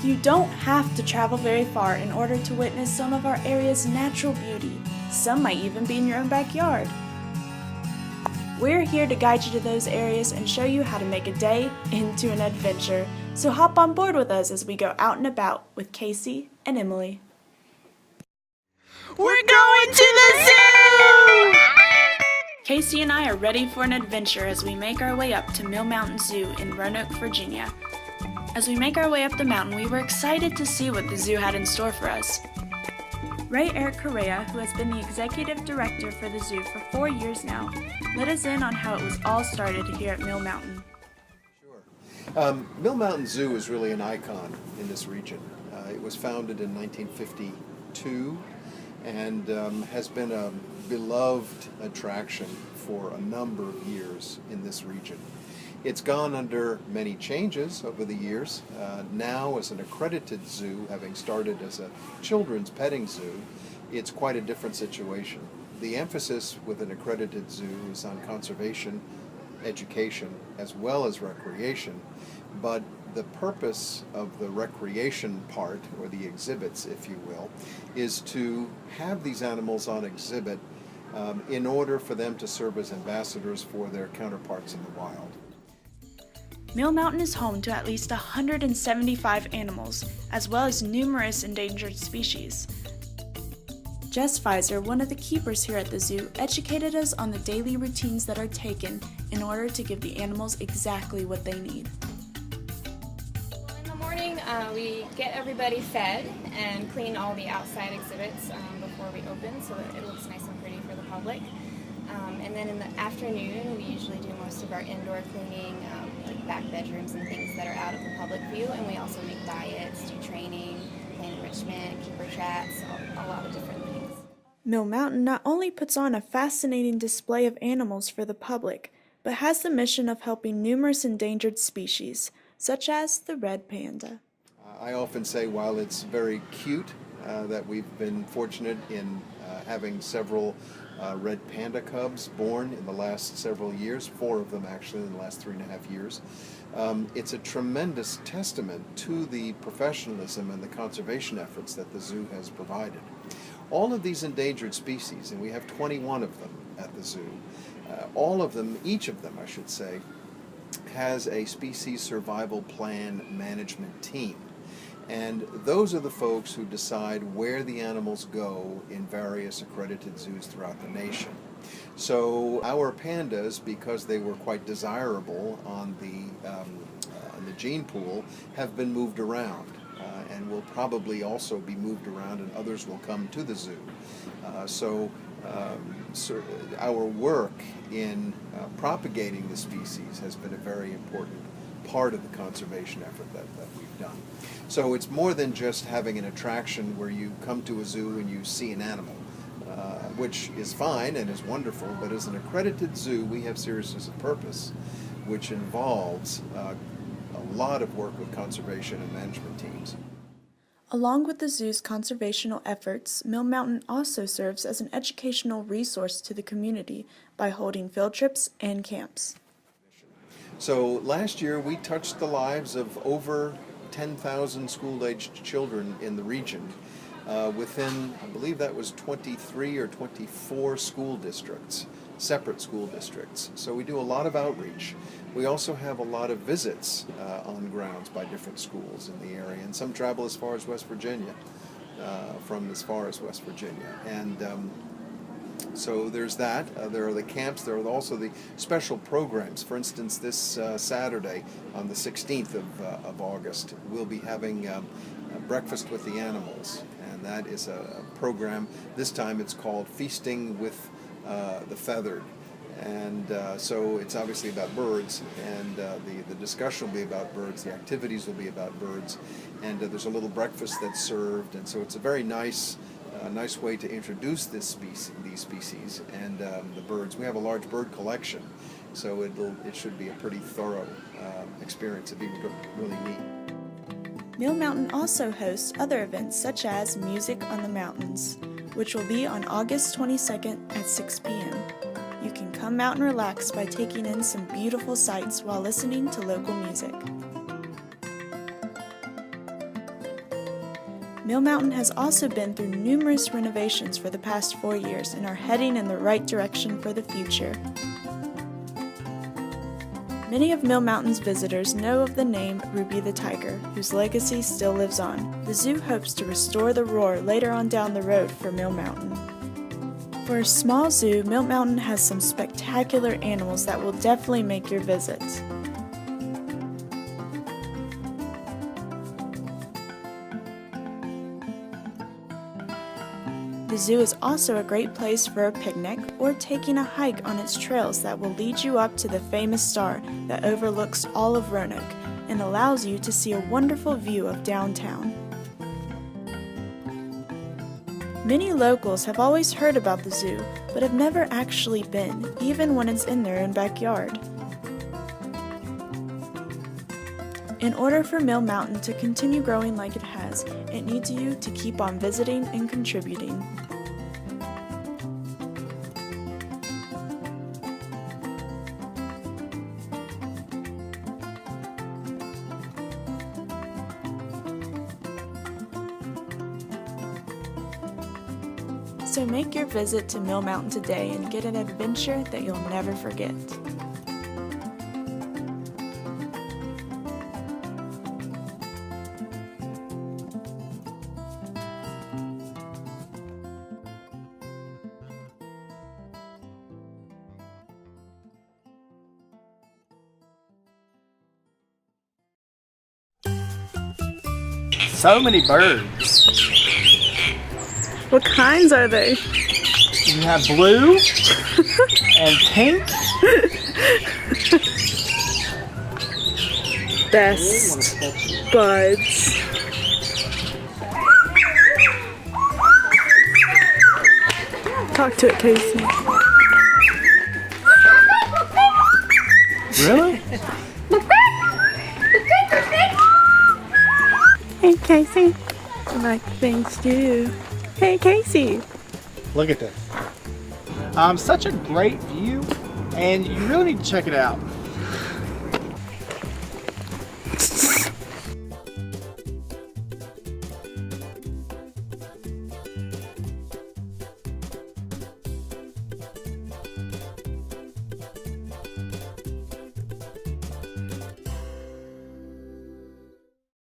You don't have to travel very far in order to witness some of our area's natural beauty. Some might even be in your own backyard. We're here to guide you to those areas and show you how to make a day into an adventure. So hop on board with us as we go out and about with Casey and Emily. We're going to the zoo! Casey and I are ready for an adventure as we make our way up to Mill Mountain Zoo in Roanoke, Virginia. As we make our way up the mountain, we were excited to see what the zoo had in store for us. Ray Eric Correa, who has been the executive director for the zoo for 4 years now, let us in on how it was all started here at Mill Mountain. Sure. Mill Mountain Zoo is really an icon in this region. It was founded in 1952 and has been a beloved attraction for a number of years in this region. It's gone under many changes over the years. Now as an accredited zoo, having started as a children's petting zoo, it's quite a different situation. The emphasis with an accredited zoo is on conservation, education, as well as recreation, but the purpose of the recreation part, or the exhibits, if you will, is to have these animals on exhibit in order for them to serve as ambassadors for their counterparts in the wild. Mill Mountain is home to at least 175 animals, as well as numerous endangered species. Jess Pfizer, one of the keepers here at the zoo, educated us on the daily routines that are taken in order to give the animals exactly what they need. In the morning, we get everybody fed and clean all the outside exhibits before we open so that it looks nice and pretty for the public. And then in the afternoon, we usually do most of our indoor cleaning, like back bedrooms and things that are out of the public view. And we also make diets, do training, plant enrichment, keeper tracks, a lot of different things. Mill Mountain not only puts on a fascinating display of animals for the public, but has the mission of helping numerous endangered species, such as the red panda. I often say, while it's very cute that we've been fortunate in having several red panda cubs born in the last several years, 4 of them actually in the last 3.5 years. It's a tremendous testament to the professionalism and the conservation efforts that the zoo has provided. All of these endangered species, and we have 21 of them at the zoo, all of them, each of them I should say, has a species survival plan management team. And those are the folks who decide where the animals go in various accredited zoos throughout the nation. So our pandas, because they were quite desirable on the gene pool, have been moved around and will probably also be moved around, and others will come to the zoo. So our work in propagating the species has been a very important part of the conservation effort that we've done. So it's more than just having an attraction where you come to a zoo and you see an animal, which is fine and is wonderful, but as an accredited zoo we have seriousness of purpose, which involves a lot of work with conservation and management teams. Along with the zoo's conservational efforts, Mill Mountain also serves as an educational resource to the community by holding field trips and camps. So last year we touched the lives of over 10,000 school-aged children in the region within, I believe that was 23 or 24 school districts, separate school districts. So we do a lot of outreach. We also have a lot of visits on grounds by different schools in the area, and some travel as far as West Virginia, from as far as West Virginia. And so there's that. There are the camps. There are also the special programs. For instance, this Saturday on the 16th of August, we'll be having Breakfast with the Animals. And that is a program. This time it's called Feasting with the Feathered. And so it's obviously about birds, and the discussion will be about birds, the activities will be about birds, and there's a little breakfast that's served, and so it's a very nice way to introduce these species and the birds. We have a large bird collection, so it should be a pretty thorough experience. It'd be really neat. Mill Mountain also hosts other events such as Music on the Mountains, which will be on August 22nd at 6 p.m. You can come out and relax by taking in some beautiful sights while listening to local music. Mill Mountain has also been through numerous renovations for the past 4 years and are heading in the right direction for the future. Many of Mill Mountain's visitors know of the name Ruby the Tiger, whose legacy still lives on. The zoo hopes to restore the roar later on down the road for Mill Mountain. For a small zoo, Mill Mountain has some spectacular animals that will definitely make your visit. The zoo is also a great place for a picnic or taking a hike on its trails that will lead you up to the famous star that overlooks all of Roanoke and allows you to see a wonderful view of downtown. Many locals have always heard about the zoo, but have never actually been, even when it's in their own backyard. In order for Mill Mountain to continue growing like it has, it needs you to keep on visiting and contributing. So make your visit to Mill Mountain today and get an adventure that you'll never forget. So many birds. What kinds are they? You have blue and pink. Best buds. Talk to it, Casey. Really? Hey, Casey. I like things too. Hey, Casey. Look at this. Such a great view, and you really need to check it out.